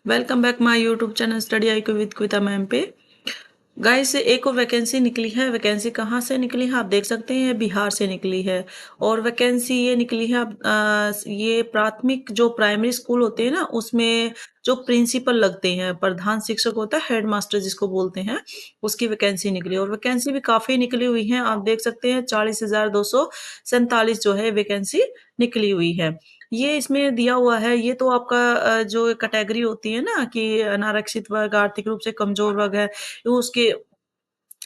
Welcome back my YouTube channel study I with Kavita ma'am पे। Guys एक और vacancy निकली है। वैकेंसी कहाँ से निकली है आप देख सकते हैं, बिहार से निकली है। और वैकेंसी ये निकली है ये प्राथमिक जो प्राइमरी स्कूल होते हैं ना, उसमें जो प्रिंसिपल लगते हैं, प्रधान शिक्षक होता है, हेड मास्टर जिसको बोलते हैं, उसकी वैकेंसी निकली। और वैकेंसी भी काफी निकली हुई है, आप देख सकते हैं 40,247 जो है वैकेंसी निकली हुई है। ये इसमें दिया हुआ है, ये तो आपका जो कैटेगरी होती है ना कि अनारक्षित वर्ग, आर्थिक रूप से कमजोर वर्ग है, तो उसके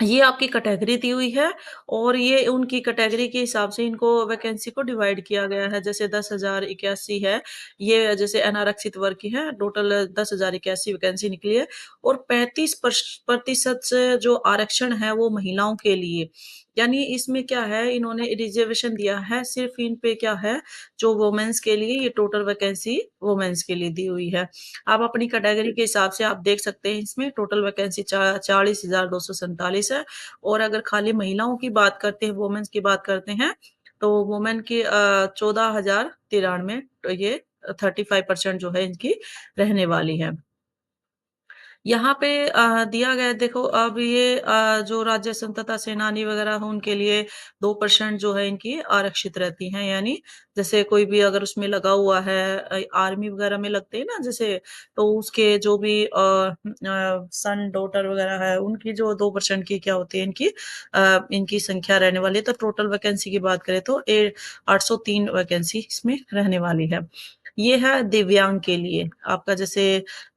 ये आपकी कैटेगरी दी हुई है। और ये उनकी कैटेगरी के हिसाब से इनको वैकेंसी को डिवाइड किया गया है। जैसे 10,081 है, ये जैसे अनारक्षित वर्ग की है। टोटल 10,081 वैकेंसी निकली है। और 35% से जो आरक्षण है वो महिलाओं के लिए। यानी इसमें क्या है, इन्होंने रिजर्वेशन दिया है सिर्फ इन पे, क्या है, जो वुमेन्स के लिए ये टोटल वैकेंसी वुमेन्स के लिए दी हुई है। आप अपनी कैटेगरी के हिसाब से आप देख सकते हैं, इसमें टोटल वैकेंसी 40,247 है। और अगर खाली महिलाओं की बात करते हैं, वुमेन्स की बात करते हैं, तो वुमेन की 14,093, तो ये 35% जो है इनकी रहने वाली है। यहाँ पे दिया गया है, देखो अब ये जो राज्य स्वतंत्रता सेनानी वगैरह हो उनके लिए 2% जो है इनकी आरक्षित रहती हैं। यानी जैसे कोई भी अगर उसमें लगा हुआ है, आर्मी वगैरह में लगते हैं ना जैसे, तो उसके जो भी सन डॉटर वगैरह है, उनकी जो 2% की क्या होती है, इनकी संख्या रहने वाली है। तो टोटल वैकेंसी की बात करें तो 803 वैकेंसी इसमें रहने वाली है। ये है दिव्यांग के लिए। आपका जैसे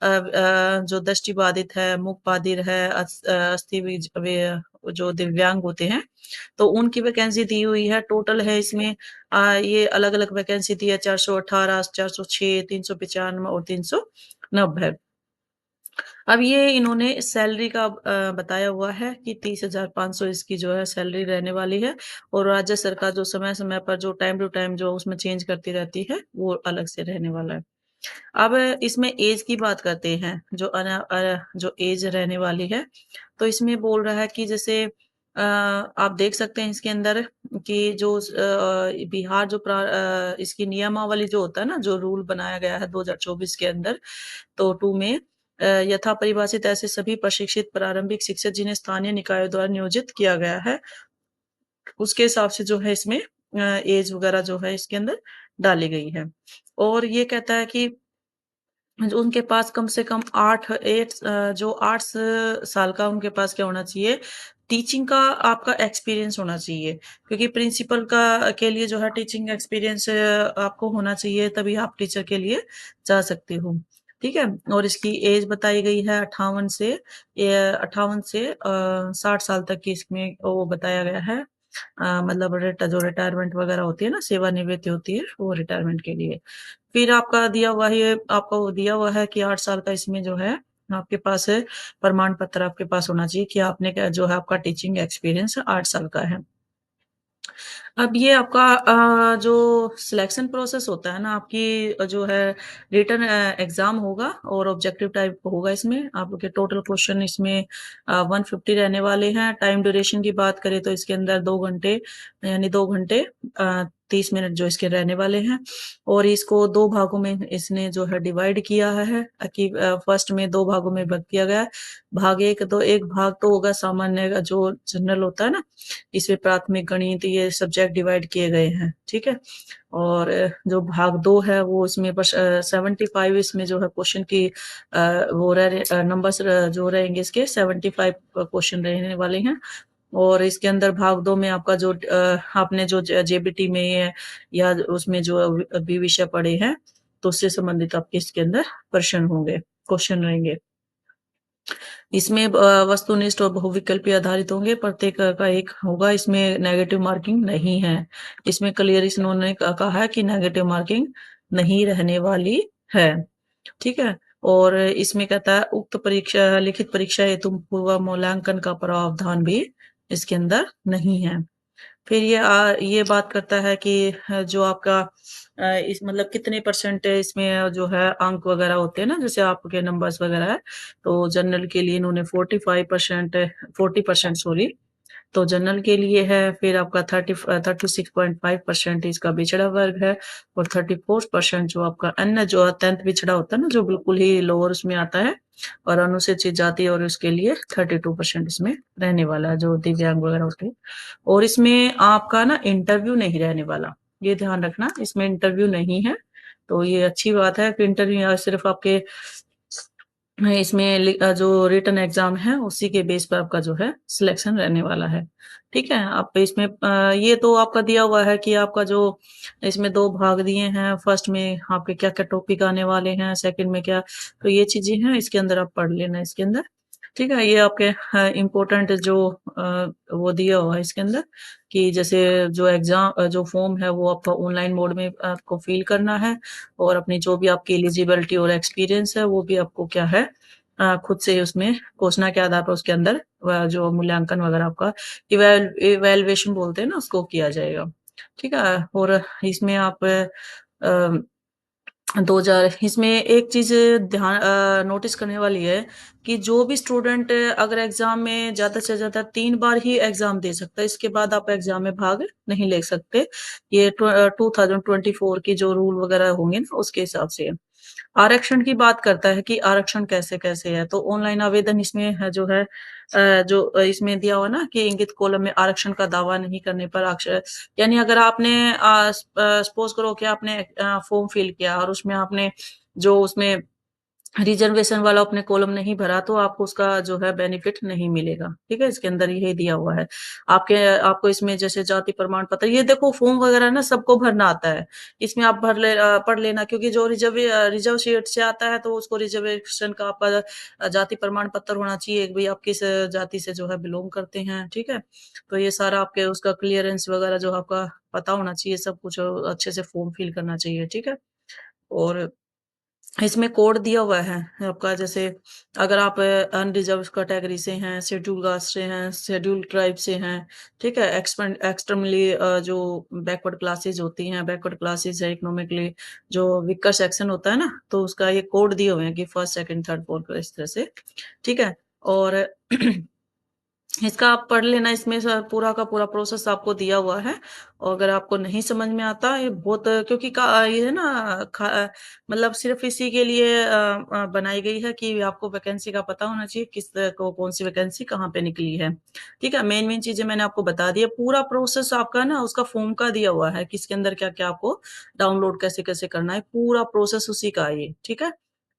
जो दृष्टिबाधित है, मूक बाधिर है, अस्थि जो दिव्यांग होते हैं, तो उनकी वैकेंसी दी हुई है। टोटल है इसमें ये अलग अलग वैकेंसी दी है, 418, 406, 395 और 390। अब ये इन्होंने सैलरी का बताया हुआ है कि 30,500 इसकी जो है सैलरी रहने वाली है। और राज्य सरकार जो समय समय पर जो टाइम टू टाइम जो उसमें चेंज करती रहती है, वो अलग से रहने वाला है। अब इसमें एज की बात करते हैं, जो एज रहने वाली है, तो इसमें बोल रहा है कि जैसे आप देख सकते हैं इसके अंदर कि जो बिहार जो इसकी नियमावली जो होता है ना, जो रूल बनाया गया है 2024 के अंदर, तो 2 में यथा परिभाषित ऐसे सभी प्रशिक्षित प्रारंभिक शिक्षक जिन्हें स्थानीय निकायों द्वारा नियोजित किया गया है, उसके हिसाब से जो है इसमें एज वगैरह जो है इसके अंदर डाली गई है। और ये कहता है कि जो उनके पास कम से कम 8 साल का उनके पास क्या होना चाहिए, टीचिंग का आपका एक्सपीरियंस होना चाहिए। क्योंकि प्रिंसिपल का के लिए जो है टीचिंग एक्सपीरियंस आपको होना चाहिए, तभी आप टीचर के लिए जा सकते हो। ठीक है। और इसकी एज बताई गई है 58 से 60 साल तक की, इसमें वो बताया गया है। मतलब जो रिटायरमेंट वगैरह होती है ना, सेवानिवृत्ति होती है, वो रिटायरमेंट के लिए। फिर आपका दिया हुआ है, आपका वो दिया हुआ है कि 8 साल का इसमें जो है आपके पास है, प्रमाण पत्र आपके पास होना चाहिए कि आपने क्या जो है आपका टीचिंग एक्सपीरियंस 8 साल का है। अब ये आपका जो सिलेक्शन प्रोसेस होता है ना, आपकी जो है रिटन एग्जाम होगा और ऑब्जेक्टिव टाइप होगा। इसमें आपके टोटल क्वेश्चन इसमें 150 रहने वाले हैं। टाइम ड्यूरेशन की बात करें तो इसके अंदर 2 घंटे, यानी 2 घंटे 30 मिनट जो इसके रहने वाले हैं। और इसको 2 भागों में इसने जो है डिवाइड किया है कि फर्स्ट में 2 भागों में भाग किया गया है। भाग एक, तो एक भाग तो होगा सामान्य जो जनरल होता है ना, इसमें प्राथमिक गणित ये सब्जेक्ट डिवाइड किए गए हैं। ठीक है। और जो भाग 2 है वो इसमें बस 75 इसमें जो है क्वेश्चन की वो नंबर्स जो रहेंगे, इसके 75 क्वेश्चन रहने वाले हैं। और इसके अंदर भाग 2 में आपका जो आपने जो जेबीटी में या उसमें जो अभी विषय पढ़े हैं, तो उससे संबंधित आपके इसके अंदर प्रश्न होंगे, क्वेश्चन रहेंगे। इसमें वस्तुनिष्ठ और बहुविकल्पीय आधारित होंगे, प्रत्येक का एक होगा। इसमें नेगेटिव मार्किंग नहीं है। इसमें क्लियर इन्होंने कहा है कि नेगेटिव मार्किंग नहीं रहने वाली है। ठीक है। और इसमें कहता है उक्त परीक्षा, लिखित परीक्षा हेतु पूर्व मूल्यांकन का प्रावधान भी इसके अंदर नहीं है। फिर ये बात करता है कि जो आपका इस मतलब कितने परसेंट इसमें जो है अंक वगैरह होते हैं ना, जैसे आपके नंबर्स वगैरह है, तो जनरल के लिए इन्होंने 45%, 40% सॉरी, तो जनरल के लिए है, फिर आपका 36.5% इसका पिछड़ा वर्ग है, और 34% जो आपका अन्य जो अत्यंत पिछड़ा होता है ना, जो बिल्कुल ही लोअर उसमें आता है, और अनुसूचित जाति और उसके लिए 32% इसमें रहने वाला है, जो दिव्यांग वगैरह होते हैं। और इसमें आपका ना इंटरव्यू नहीं रहने वाला, ये ध्यान रखना, इसमें इंटरव्यू नहीं है। तो ये अच्छी बात है कि इंटरव्यू सिर्फ आपके इसमें जो रिटन एग्जाम है उसी के बेस पर आपका जो है सिलेक्शन रहने वाला है। ठीक है, आप इसमें ये तो आपका दिया हुआ है कि आपका जो इसमें दो भाग दिए हैं, फर्स्ट में आपके क्या क्या टॉपिक आने वाले हैं, सेकंड में क्या, तो ये चीजें हैं इसके अंदर, आप पढ़ लेना इसके अंदर। ठीक है, ये आपके इम्पोर्टेंट जो वो दिया हुआ है इसके अंदर, कि जैसे जो एग्जाम जो फॉर्म है वो आपका ऑनलाइन मोड में आपको फिल करना है, और अपनी जो भी आपकी एलिजिबिलिटी और एक्सपीरियंस है वो भी आपको क्या है खुद से उसमें घोषणा के आधार पर उसके अंदर जो मूल्यांकन वगैरह आपका इवेल्युएशन बोलते हैं ना, उसको किया जाएगा। ठीक है, और इसमें आप 2000 इसमें एक चीज ध्यान नोटिस करने वाली है, कि जो भी स्टूडेंट अगर एग्जाम में ज्यादा से ज्यादा 3 बार ही एग्जाम दे सकता है, इसके बाद आप एग्जाम में भाग नहीं ले सकते। ये 2024 की जो रूल वगैरह होंगे ना उसके हिसाब से है। आरक्षण की बात करता है कि आरक्षण कैसे कैसे है, तो ऑनलाइन आवेदन इसमें है जो है जो इसमें दिया हुआ ना, कि इंगित कॉलम में आरक्षण का दावा नहीं करने पर अक्षर, यानी अगर आपने सपोज करो कि आपने फॉर्म फिल किया और उसमें आपने जो उसमें रिजर्वेशन वाला आपने कॉलम नहीं भरा, तो आपको उसका जो है बेनिफिट नहीं मिलेगा। ठीक है, इसके अंदर यही दिया हुआ है। आपके आपको इसमें जैसे जाति प्रमाण पत्र, ये देखो फॉर्म वगैरह ना सबको भरना आता है, इसमें आप पढ़ लेना, क्योंकि जो रिजर्व सीट से आता है तो उसको रिजर्वेशन का आपका जाति प्रमाण पत्र होना चाहिए कि भाई आप किस जाति से जो है बिलोंग करते हैं। ठीक है, तो ये सारा आपके उसका क्लियरेंस वगैरह जो आपका पता होना चाहिए, सब कुछ अच्छे से फॉर्म फिल करना चाहिए। ठीक है, और इसमें कोड दिया हुआ है आपका, जैसे अगर आप अनरिजर्व कैटेगरी से हैं, शेड्यूल कास्ट से हैं, शेड्यूल ट्राइब से हैं, ठीक है, एक्सट्रीमली जो बैकवर्ड क्लासेस होती हैं, बैकवर्ड क्लासेस है, इकोनॉमिकली जो वीकर सेक्शन होता है ना, तो उसका ये कोड दिए हुए हैं कि फर्स्ट सेकंड थर्ड फोर्थ इस तरह से। ठीक है, और इसका आप पढ़ लेना, इसमें पूरा का पूरा प्रोसेस आपको दिया हुआ है। और अगर आपको नहीं समझ में आता ये बहुत, क्योंकि ये है ना मतलब सिर्फ इसी के लिए बनाई गई है कि आपको वैकेंसी का पता होना चाहिए, किस को कौन सी वैकेंसी कहाँ पे निकली है। ठीक है, मेन मेन चीजें मैंने आपको बता दी है, पूरा प्रोसेस आपका ना उसका फॉर्म का दिया हुआ है, किसके अंदर क्या क्या आपको डाउनलोड कैसे कैसे करना है, पूरा प्रोसेस उसी का है ये। ठीक है,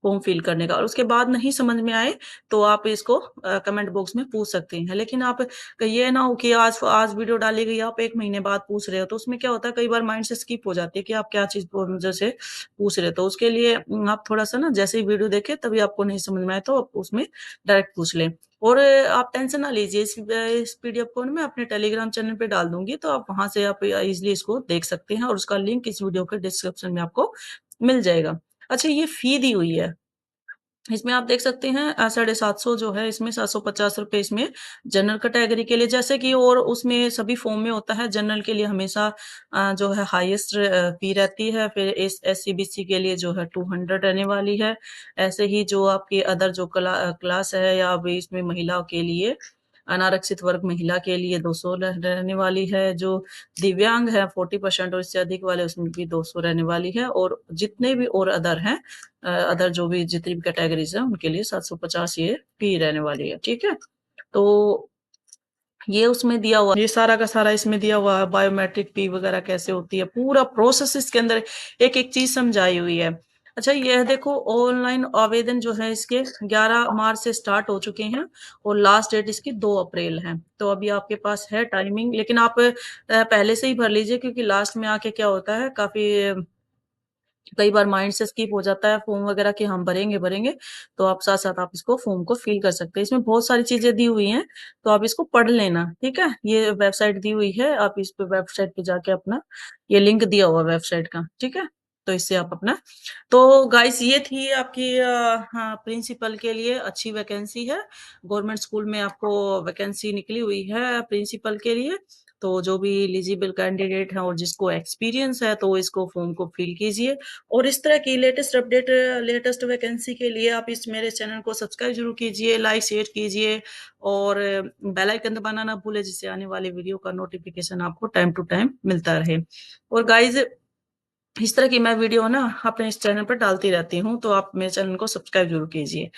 फॉर्म फिल करने का, और उसके बाद नहीं समझ में आए तो आप इसको कमेंट बॉक्स में पूछ सकते हैं। लेकिन आप ये ना हो कि आज आज वीडियो डाली गई, आप 1 महीने बाद पूछ रहे हो, तो उसमें क्या होता है, कई बार माइंड से स्किप हो जाती है कि आप क्या चीज़ जैसे पूछ रहे हो। तो उसके लिए आप थोड़ा-सा ना जैसे ही वीडियो देखें तभी आपको नहीं समझ में आए तो आप उसमें डायरेक्ट पूछ लें। और आप टेंशन ना लीजिए, इस पीडीएफ को ना मैं अपने टेलीग्राम चैनल पे डाल दूँगी, तो आप वहाँ से आप ईज़िली इसको देख सकते हैं, और उसका लिंक इस वीडियो के डिस्क्रिप्शन में आपको मिल जाएगा। अच्छा, ये फ़ी दी हुई है। इसमें आप देख सकते हैं 750 जो है, इसमें 750 रुपए इसमें जनरल कैटेगरी के लिए, जैसे कि और उसमें सभी फॉर्म में होता है, जनरल के लिए हमेशा जो है हाईएस्ट फी रहती है, फिर एस एससी बीसी के लिए जो है 200 रहने वाली है। ऐसे ही जो आपकी अदर जो क्लास है, या अभी इसमें महिलाओं के लिए अनारक्षित वर्ग महिला के लिए 200 रहने वाली है, जो दिव्यांग है 40% और इससे अधिक वाले उसमें भी 200 रहने वाली है, और जितने भी और अदर हैं अदर जो भी जितनी भी कैटेगरीज है उनके लिए 750 ये फी रहने वाली है। ठीक है, तो ये उसमें दिया हुआ, ये सारा का सारा इसमें दिया हुआ है, बायोमेट्रिक फी वगैरह कैसे होती है, पूरा प्रोसेस इसके अंदर एक एक चीज समझाई हुई है। अच्छा, ये देखो ऑनलाइन आवेदन जो है इसके 11 मार्च से स्टार्ट हो चुके हैं, और लास्ट डेट इसकी 2 अप्रैल है। तो अभी आपके पास है टाइमिंग, लेकिन आप पहले से ही भर लीजिए, क्योंकि लास्ट में आके क्या होता है, काफी कई बार माइंड से स्किप हो जाता है फॉर्म वगैरह कि हम भरेंगे भरेंगे, तो आप साथ साथ आप इसको फॉर्म को फिल कर सकते हैं। इसमें बहुत सारी चीजें दी हुई हैं, तो आप इसको पढ़ लेना। ठीक है, ये वेबसाइट दी हुई है, आप इस पे वेबसाइट पे जाके अपना ये लिंक दिया हुआ वेबसाइट का। ठीक है, तो इससे आप अपना तो गाइस ये थी आपकी हाँ, प्रिंसिपल के लिए अच्छी वैकेंसी है। गवर्नमेंट स्कूल में आपको वैकेंसी निकली हुई है प्रिंसिपल के लिए। तो जो भी एलिजिबल कैंडिडेट है और जिसको एक्सपीरियंस है तो इसको फॉर्म को फिल कीजिए। और इस तरह की लेटेस्ट अपडेट, लेटेस्ट वैकेंसी के लिए आप इस मेरे चैनल को सब्सक्राइब जरूर कीजिए, लाइक शेयर कीजिए और बेल आइकन दबाना ना भूले, जिससे आने वाले वीडियो का नोटिफिकेशन आपको टाइम टू टाइम मिलता रहे। और गाइज इस तरह की मैं वीडियो ना अपने इस चैनल पर डालती रहती हूँ, तो आप मेरे चैनल को सब्सक्राइब ज़रूर कीजिए।